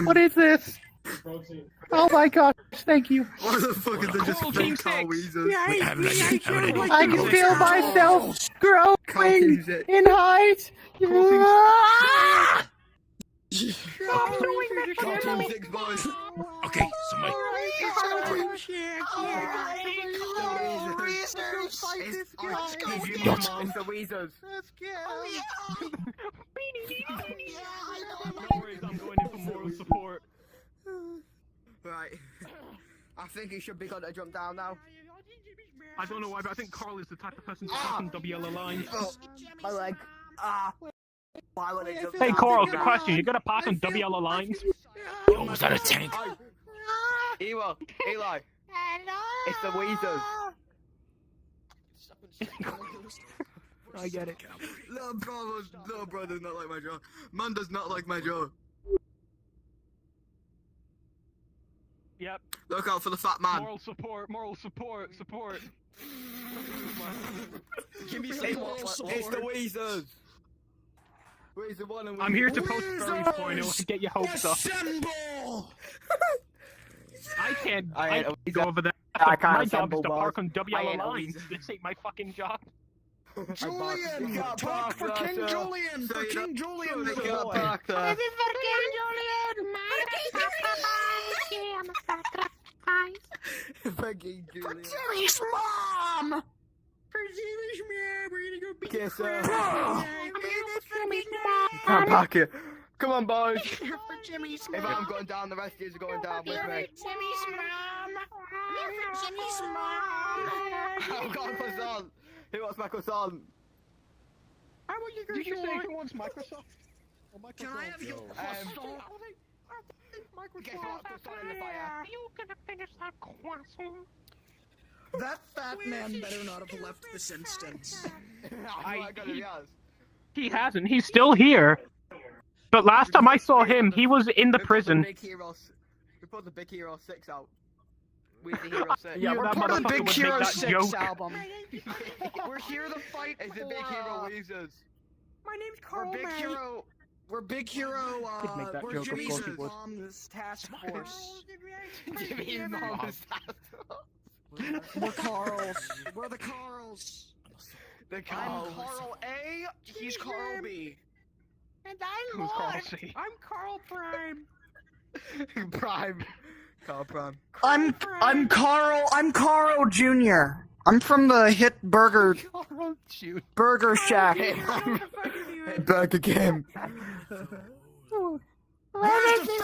What is this? Oh my gosh, thank you. Why the fuck is there just fake car wheezers? I can feel myself growing in height. Cartoon 6 boys. Okay, somebody. It's the wheezers. No worries, I'm going in for moral support. Right. I think he should be able to jump down now. I don't know why, but I think Carl is the type of person to talk on WL lines. Oh, my leg. Why would I jump Hey down? Carl, good question. You gonna park on WL lines? Oh, was that a tank? Eli, it's the wheezers. I get it. Little bro does not like my jaw. Man does not like my jaw. Yep. Look out for the fat man. Moral support, support. Give me some moral support. It's the Weezers. Weezer 1 and Weezer I'm here to post Furry porno to get your hopes up. I can't go over there. I can't My job is assemble, to park boss. on I WL ain't a lines. Weezer. This ain't my fucking job. Julian! Talk for King Julian! For King Julian! They can't park there. I'm a sacrifice. Fucking Julian. Jimmy's mom! For Jimmy's mom, we're gonna go beat Kiss the her. crap. Can't park it. Come on, boys. For Jimmy's If mom. I'm going down, the rest of you are going down with me. Jimmy's mom. For Jimmy's mom. I've got a croissant. Who wants my croissant? I want you Did you to say join. who wants Microsoft? Can I have your croissant? Guess what? Croissant in the fire. You gonna finish that croissant? That fat man better not have left this instance. I'm not gonna be honest. He hasn't. He's still here. But last time I saw him, he was in the prison. We put the Big Hero 6 out. We the Hero 6. Yeah, We're that part of the motherfucker Big would make Hero that 6 joke. album. We're here to fight It's the Big Hero Weezers. My name's We're Carl Big May. Hero. We're Big Hero. Could make that We're joke, of Jimmy's course he would. mom's task force. Jimmy's mom is We're Carls. We're the Carls. the I'm Carl. Carl A. He's Carl B. And I'm Who's Carl Lord. C? I'm Carl Prime. Prime. Carl Prime. I'm Carl Jr. I'm from the hit burger shack. Back again. Where is this